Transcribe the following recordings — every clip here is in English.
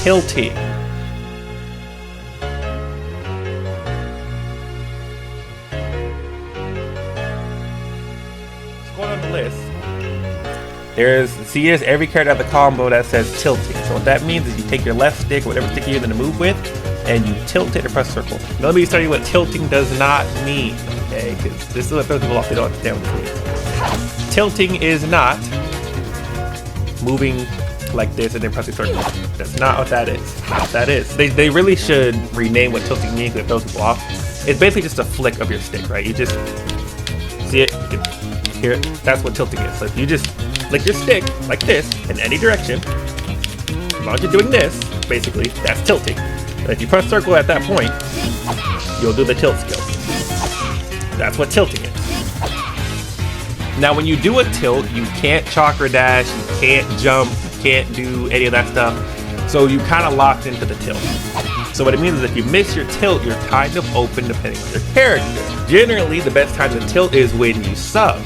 tilting. Going on the list, there's every character has a combo that says tilting. So what that means is you take your left stick, whatever stick you're going to move with, and you tilt it and press circle. Now let me tell you what tilting does not mean, okay? Because this is what throws people off. They don't understand what it means. Tilting is not moving like this and then pressing circle. That's not what that is. That is. They really should rename what tilting means because it throws people off. It's basically just a flick of your stick, right? You just see it, you can hear it. That's what tilting is. So if you just flick your stick like this in any direction, as long as you're doing this, basically, that's tilting. And if you press circle at that point, you'll do the tilt skill. That's what tilting is. Now when you do a tilt, you can't chakra dash, you can't jump, you can't do any of that stuff. So you kind of locked into the tilt. So what it means is if you miss your tilt, you're kind of open depending on your character. Generally, the best time to tilt is when you sub.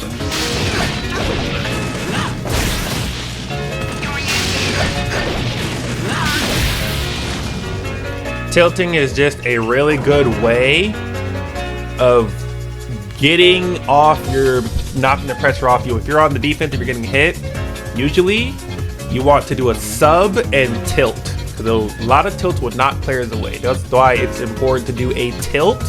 Tilting is just a really good way of getting off knocking the pressure off you. If you're on the defense, if you're getting hit, usually you want to do a sub and tilt. Because a lot of tilts would knock players away. That's why it's important to do a tilt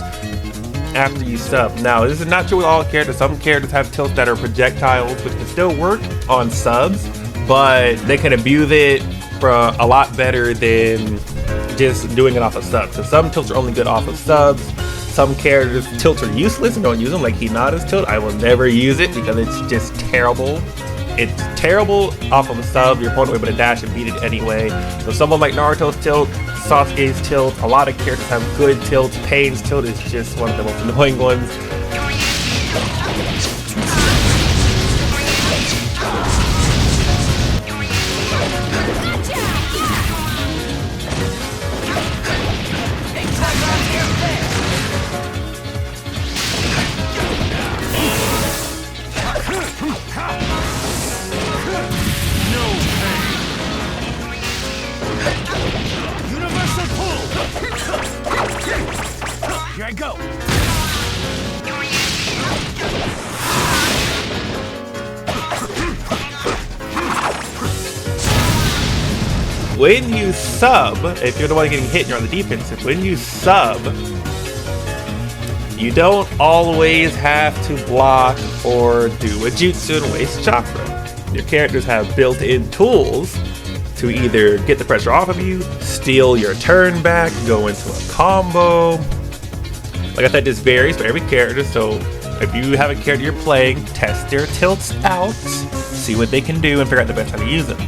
after you sub. Now, this is not true with all characters. Some characters have tilts that are projectiles, which can still work on subs, but they can abuse it for a lot better than just doing it off of subs. So some tilts are only good off of subs. Some characters' tilts are useless and don't use them, like Hinata's tilt. I will never use it because it's just terrible. It's terrible off of a sub. Your opponent will be able to dash and beat it anyway. So someone like Naruto's tilt, Sasuke's tilt, a lot of characters have good tilts. Pain's tilt is just one of the most annoying ones. Here I go. When you sub, if you're the one getting hit and you're on the defensive, when you sub, you don't always have to block or do a jutsu and waste chakra. Your characters have built-in tools to either get the pressure off of you, steal your turn back, go into a combo. Like I said, this varies for every character, so if you have a character you're playing, test their tilts out, see what they can do, and figure out the best time to use them.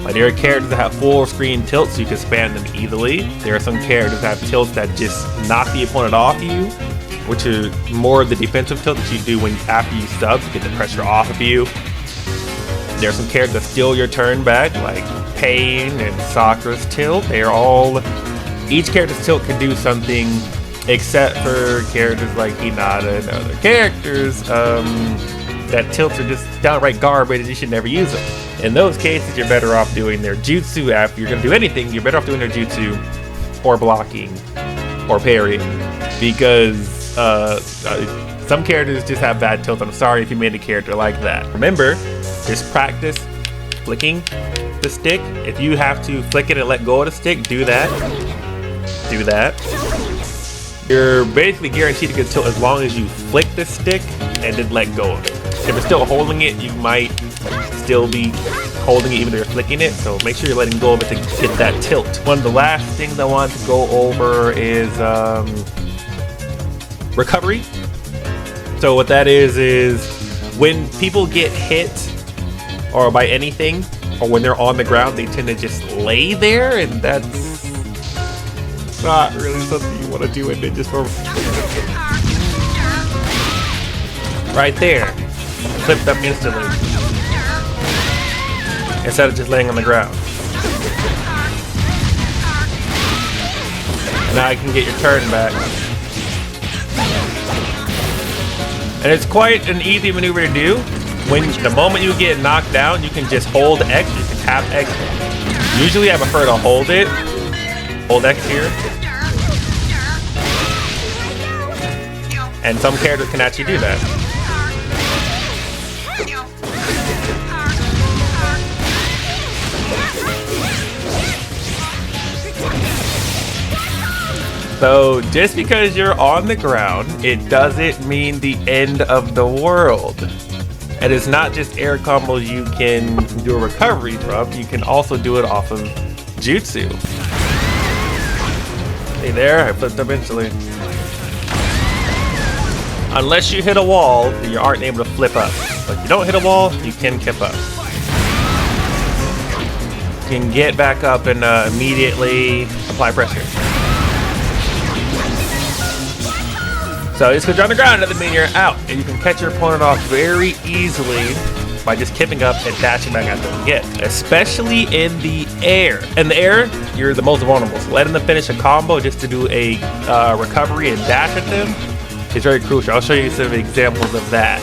Like there are characters that have full screen tilts, so you can spam them easily. There are some characters that have tilts that just knock the opponent off you, which are more of the defensive tilt that you do after you sub to get the pressure off of you. There are some characters that steal your turn back, like Pain and Sakura's tilt. Each character's tilt can do something, except for characters like Hinata and other characters that tilts are just downright garbage and you should never use them. In those cases, you're better off doing their jutsu. After you're going to do anything, you're better off doing their jutsu or blocking or parrying, because some characters just have bad tilts. I'm sorry if you made a character like that. Remember, just practice flicking the stick. If you have to flick it and let go of the stick, do that. Do that. You're basically guaranteed to get tilt as long as you flick the stick and then let go of it. If you're still holding it, you might still be holding it even though you're flicking it, so make sure you're letting go of it to get that tilt. One of the last things I want to go over is recovery. So what that is when people get hit or by anything, or when they're on the ground, they tend to just lay there, and that's not really something you want to do. And then just right there, flipped up instantly instead of just laying on the ground. Now you can get your turn back. And it's quite an easy maneuver to do. When the moment you get knocked down, you can just hold X, you can tap X. Usually I prefer to hold it, Hold X here. And some characters can actually do that. So just because you're on the ground, it doesn't mean the end of the world. And it's not just air combos you can do a recovery from, you can also do it off of jutsu. Hey there, I flipped up instantly. Unless you hit a wall, you aren't able to flip up. But if you don't hit a wall, you can kip up. You can get back up and immediately apply pressure. So just because you're on the ground doesn't mean you're out. And you can catch your opponent off very easily by just kipping up and dashing back after them again. Especially in the air. In the air, you're the most vulnerable. So letting them finish a combo just to do a recovery and dash at them is very crucial. I'll show you some examples of that.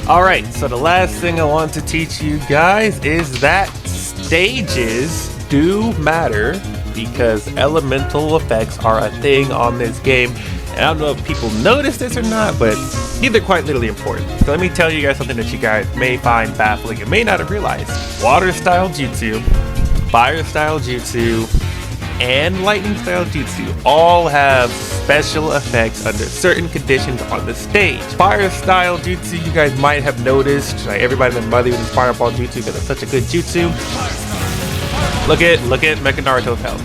Alright, so the last thing I want to teach you guys is that stages do matter because elemental effects are a thing on this game. And I don't know if people notice this or not, but they're quite literally important. So let me tell you guys something that you guys may find baffling and may not have realized. Water style jutsu, fire style jutsu, and lightning style jutsu all have special effects under certain conditions on the stage. Fire style jutsu, you guys might have noticed, like everybody and their mother uses fireball jutsu because it's such a good jutsu. Look at Mecha Naruto's health.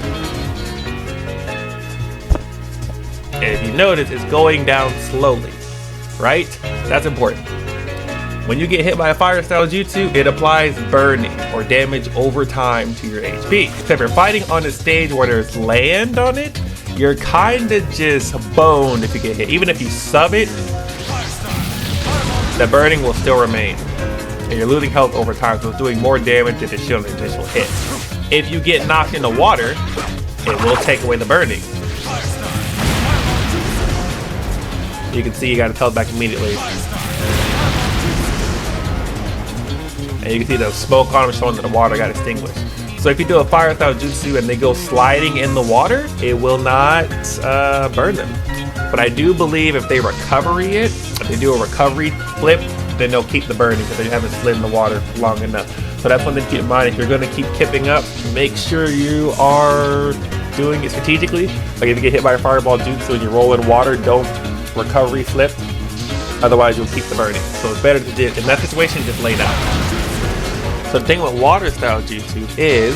And if you notice, it's going down slowly, right? That's important. When you get hit by a fire style jutsu, it applies burning or damage over time to your HP. So if you're fighting on a stage where there's land on it, you're kinda just boned if you get hit. Even if you sub it, the burning will still remain. And you're losing health over time, so it's doing more damage than it should on the initial hit. If you get knocked in the water, it will take away the burning. You can see you got its health back immediately. And you can see the smoke on them showing that the water got extinguished. So if you do a fire style jutsu and they go sliding in the water, it will not burn them. But I do believe if they if they do a recovery flip, then they'll keep the burning because they haven't slid in the water long enough. So that's one thing to keep in mind. If you're going to keep kipping up, make sure you are doing it strategically. Like if you get hit by a fireball jutsu and you roll in water, don't recovery flip. Otherwise, you'll keep the burning. So it's better to just, in that situation, just lay down. So the thing with water style jutsu is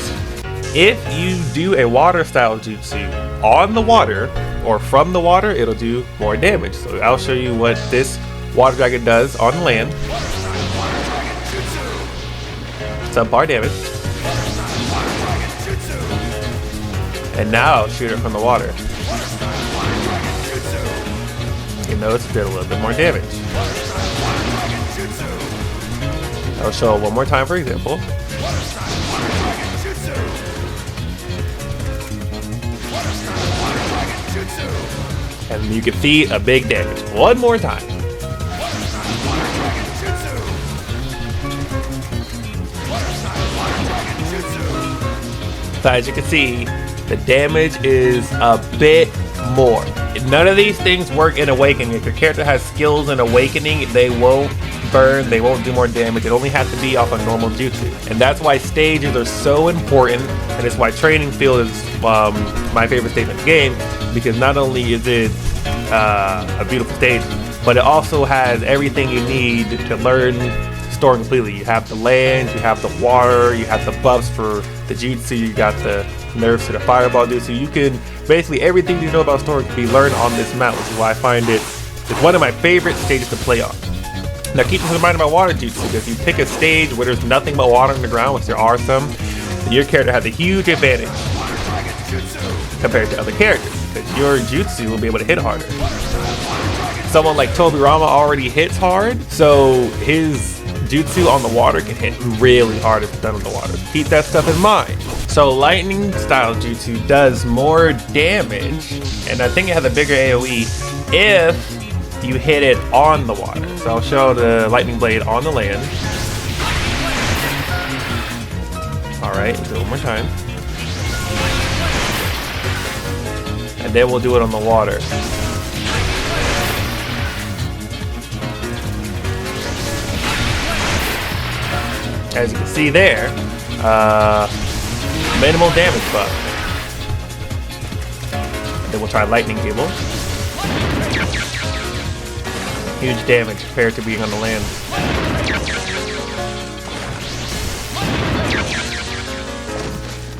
if you do a water style jutsu on the water or from the water, it'll do more damage. So I'll show you what this water dragon does on land. Subpar damage. And now I'll shoot it from the water. You notice it did a little bit more damage. I'll show it one more time for example. And you can see a big damage. One more time. So as you can see, the damage is a bit more. None of these things work in Awakening. If your character has skills in Awakening, they won't burn, they won't do more damage. It only has to be off a normal jutsu. And that's why stages are so important, and it's why Training Field is my favorite stage in the game, because not only is it a beautiful stage, but it also has everything you need to learn story completely. You have the land, you have the water, you have the buffs for the jutsu, you got the nerfs to the fireball jutsu. You can basically everything you know about story can be learned on this map, which is why I find it's one of my favorite stages to play on. Now keep this in mind about water jutsu, because if you pick a stage where there's nothing but water on the ground, which there are some, then your character has a huge advantage compared to other characters, because your jutsu will be able to hit harder. Someone like Tobirama already hits hard, so his jutsu on the water can hit really hard if it's done on the water. Keep that stuff in mind. So lightning style jutsu does more damage, and I think it has a bigger AoE if you hit it on the water. So I'll show the lightning blade on the land. Alright, do it one more time. And then we'll do it on the water. As you can see there, minimal damage buff. Then we'll try lightning cable. Huge damage compared to being on the land.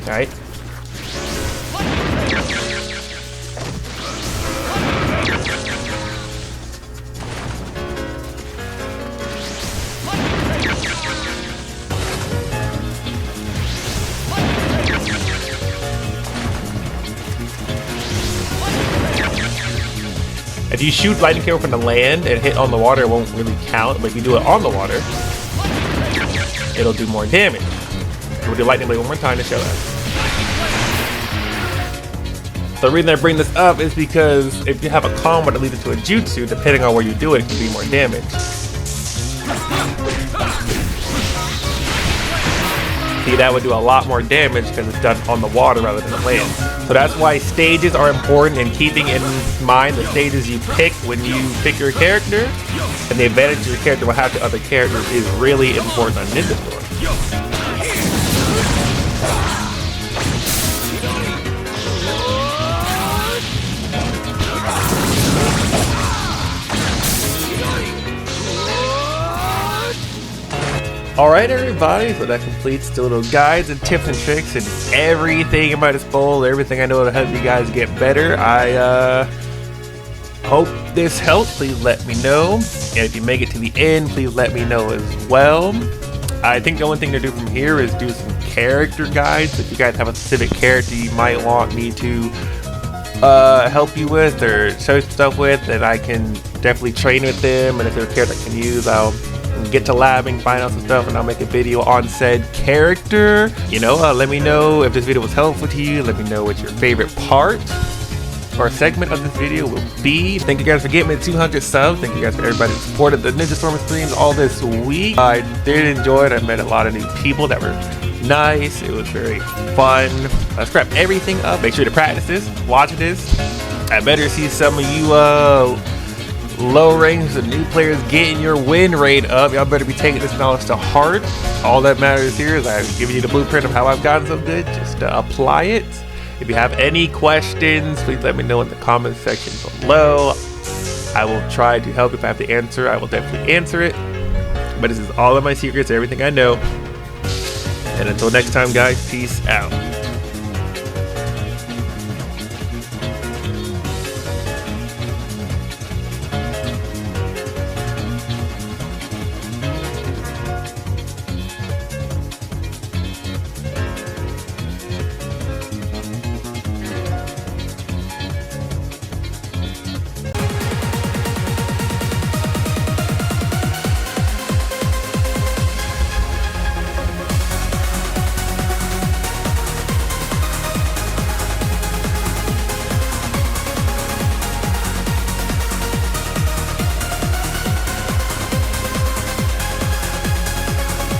Alright. If you shoot lightning cable from the land and hit on the water, it won't really count. But if you do it on the water, it'll do more damage. We'll do lightning blade one more time to show that. The reason I bring this up is because if you have a combo that leads into a jutsu, depending on where you do it, it can do more damage. See, that would do a lot more damage because it's done on the water rather than the land. So that's why stages are important, and keeping in mind the stages you pick when you pick your character and the advantage your character will have to other characters is really important on Ninja Storm. Alright everybody, so that completes the little guides and tips and tricks and everything at my disposal, everything I know to help you guys get better. I hope this helps. Please let me know. And if you make it to the end, please let me know as well. I think the only thing to do from here is do some character guides. If you guys have a specific character you might want me to help you with or show stuff with, then I can definitely train with them. And if there's a character I can use, I'll get to labbing, find out some stuff, and I'll make a video on said character. You know, let me know if this video was helpful to you. Let me know what your favorite part or segment of this video will be. Thank you guys for getting me 200 subs. Thank you guys for everybody that supported the Ninja Storm streams all this week. I did enjoy it. I met a lot of new people that were nice. It was very fun. Let's scrap everything up. Make sure to practice this, watch this. I better see some of you low ranks and new players getting your win rate up. Y'all better be taking this knowledge to heart. All that matters here is I've given you the blueprint of how I've gotten so good. Just apply it. If you have any questions, please let me know in the comment section below. I will try to help. If I have to answer, I will definitely answer it. But this is all of my secrets, everything I know. And until next time, guys, peace out.